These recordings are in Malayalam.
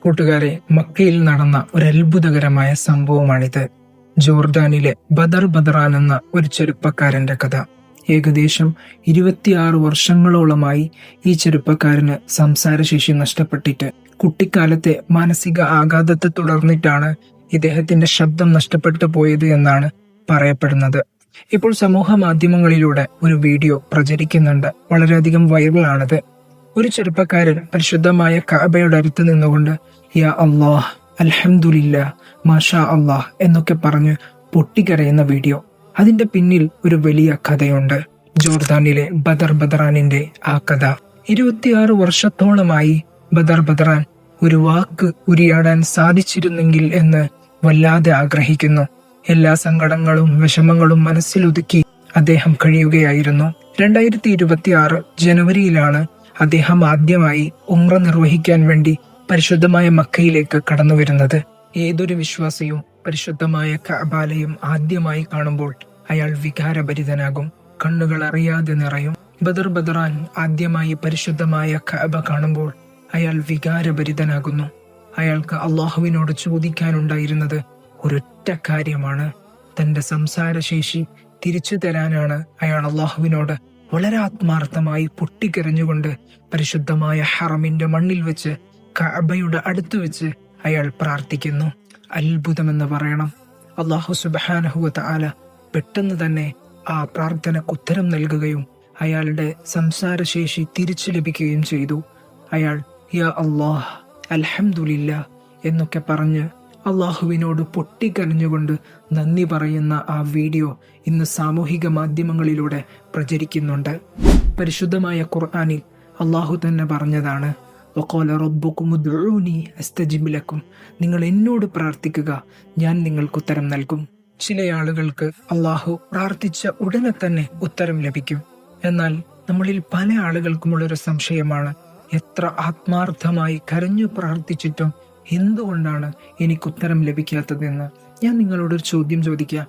കൂട്ടുകാരെ, മക്കയിൽ നടന്ന ഒരു അത്ഭുതകരമായ സംഭവമാണിത്. ജോർദാനിലെ ബദറാൻ എന്ന ഒരു ചെറുപ്പക്കാരന്റെ കഥ. ഏകദേശം 26 വർഷങ്ങളോളമായി ഈ ചെറുപ്പക്കാരന് സംസാരശേഷി നഷ്ടപ്പെട്ടിട്ട് കുട്ടിക്കാലത്തെ മാനസിക ആഘാതത്തെ തുടർന്നിട്ടാണ് ഇദ്ദേഹത്തിന്റെ ശബ്ദം നഷ്ടപ്പെട്ടു പോയത് എന്നാണ് പറയപ്പെടുന്നത്. ഇപ്പോൾ സമൂഹ മാധ്യമങ്ങളിലൂടെ ഒരു വീഡിയോ പ്രചരിക്കുന്നുണ്ട്. വളരെയധികം വൈറലാണത്. ഒരു ചെറുപ്പക്കാരൻ പരിശുദ്ധമായ കഅബയുടെ അടുത്ത് നിന്നുകൊണ്ട് യാ അല്ലാഹ്, അൽഹംദുലില്ലാ, മാഷാ അല്ലാഹ് എന്നൊക്കെ പറഞ്ഞ് പൊട്ടിക്കരയുന്ന വീഡിയോ. അതിന്റെ പിന്നിൽ ഒരു വലിയ കഥയുണ്ട്. ജോർദാനിലെ ബദറാനിന്റെ ആ കഥ. 26 വർഷത്തോളമായി ബദറാൻ ഒരു വാക്ക് ഉരിയാടാൻ സാധിച്ചിരുന്നെങ്കിൽ എന്ന് വല്ലാതെ ആഗ്രഹിക്കുന്നു. എല്ലാ സങ്കടങ്ങളും വിഷമങ്ങളും മനസ്സിലൊതുക്കി അദ്ദേഹം കഴിയുകയായിരുന്നു. 2026 ജനുവരിയിലാണ് അദ്ദേഹം ആദ്യമായി ഉംറ നിർവഹിക്കാൻ വേണ്ടി പരിശുദ്ധമായ മക്കയിലേക്ക് കടന്നു വരുന്നത്. ഏതൊരു വിശ്വാസിയും പരിശുദ്ധമായ കഅബാലയം ആദ്യമായി കാണുമ്പോൾ അയാൾ വികാരഭരിതനാകും. കണ്ണുകൾ അറിയാതെ നിറയും. ബദറാൻ ആദ്യമായി പരിശുദ്ധമായ കഅബ കാണുമ്പോൾ അയാൾ വികാരഭരിതനാകുന്നു. അയാൾക്ക് അള്ളാഹുവിനോട് ചോദിക്കാനുണ്ടായിരുന്നത് ഒരൊറ്റ കാര്യമാണ്. തന്റെ സംസാരശേഷി തിരിച്ചു തരാനാണ് അയാൾ അള്ളാഹുവിനോട് വളരെ ആത്മാർത്ഥമായി പൊട്ടിക്കരഞ്ഞുകൊണ്ട് പരിശുദ്ധമായ ഹറമിന്റെ മണ്ണിൽ വെച്ച് കഅബയുടെ അടുത്ത് വെച്ച് അയാൾ പ്രാർത്ഥിക്കുന്നു. അത്ഭുതമെന്ന് പറയണം. അല്ലാഹു സുബ്ഹാനഹു വ തആല പെട്ടെന്ന് തന്നെ ആ പ്രാർത്ഥനയ്ക്ക് ഉത്തരം നൽകുകയും അയാളുടെ സംസാരശേഷി തിരിച്ചു ലഭിക്കുകയും ചെയ്തു. അയാൾ യാ അല്ലാഹ്, അൽഹംദുലില്ലാ എന്നൊക്കെ പറഞ്ഞ് അള്ളാഹുവിനോട് പൊട്ടിക്കരഞ്ഞുകൊണ്ട് നന്ദി പറയുന്ന ആ വീഡിയോ ഇന്ന് സാമൂഹിക മാധ്യമങ്ങളിലൂടെ പ്രചരിക്കുന്നുണ്ട്. പരിശുദ്ധമായ ഖുർആനിൽ അള്ളാഹു തന്നെ പറഞ്ഞതാണ്, വഖാല റബ്ബുകും ഉദ്ഉനി അസ്തജിബ് ലക്കും, നിങ്ങൾ എന്നോട് പ്രാർത്ഥിക്കുക, ഞാൻ നിങ്ങൾക്ക് ഉത്തരം നൽകും. ചില ആളുകൾക്ക് അള്ളാഹു പ്രാർത്ഥിച്ച ഉടനെ തന്നെ ഉത്തരം ലഭിക്കും. എന്നാൽ നമ്മളിൽ പല ആളുകൾക്കുമുള്ളൊരു സംശയമാണ്, എത്ര ആത്മാർത്ഥമായി കരഞ്ഞു പ്രാർത്ഥിച്ചിട്ടും എന്തുകൊണ്ടാണ് എനിക്ക് ഉത്തരം ലഭിക്കാത്തതെന്ന്. ഞാൻ നിങ്ങളോടൊരു ചോദ്യം ചോദിക്കാം.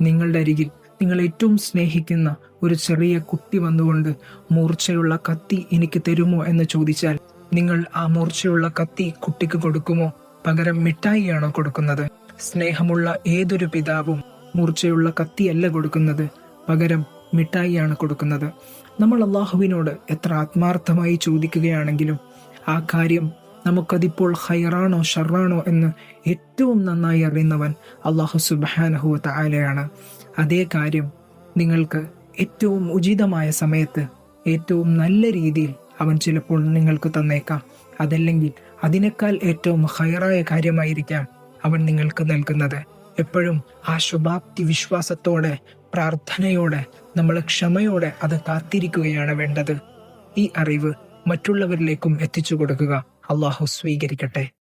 നിങ്ങളുടെ അരികിൽ നിങ്ങൾ ഏറ്റവും സ്നേഹിക്കുന്ന ഒരു ചെറിയ കുട്ടി വന്നുകൊണ്ട് മൂർച്ചയുള്ള കത്തി എനിക്ക് തരുമോ എന്ന് ചോദിച്ചാൽ നിങ്ങൾ ആ മൂർച്ചയുള്ള കത്തി കുട്ടിക്ക് കൊടുക്കുമോ? പകരം മിഠായിയാണോ കൊടുക്കുന്നത്? സ്നേഹമുള്ള ഏതൊരു പിതാവും മൂർച്ചയുള്ള കത്തിയല്ല കൊടുക്കുന്നത്, പകരം മിഠായിയാണ് കൊടുക്കുന്നത്. നമ്മൾ അള്ളാഹുവിനോട് എത്ര ആത്മാർത്ഥമായി ചോദിക്കുകയാണെങ്കിലും ആ കാര്യം നമുക്കതിപ്പോൾ ഹൈറാണോ ഷർറാണോ എന്ന് ഏറ്റവും നന്നായി അറിയുന്നവൻ അല്ലാഹു സുബ്ഹാനഹു വ തആലയാണ്. അതേ കാര്യം നിങ്ങൾക്ക് ഏറ്റവും ഉചിതമായ സമയത്ത് ഏറ്റവും നല്ല രീതിയിൽ അവൻ ചിലപ്പോൾ നിങ്ങൾക്ക് തന്നേക്കാം. അതല്ലെങ്കിൽ അതിനേക്കാൾ ഏറ്റവും ഹൈറായ കാര്യമായിരിക്കാം അവൻ നിങ്ങൾക്ക് നൽകുന്നത്. എപ്പോഴും ആ ശുഭാപ്തി വിശ്വാസത്തോടെ പ്രാർത്ഥനയോടെ നമ്മൾ ക്ഷമയോടെ അത് കാത്തിരിക്കുകയാണ് വേണ്ടത്. ഈ അറിവ് മറ്റുള്ളവരിലേക്കും എത്തിച്ചു കൊടുക്കുക. അള്ളാഹു സ്വീകരിക്കട്ടെ.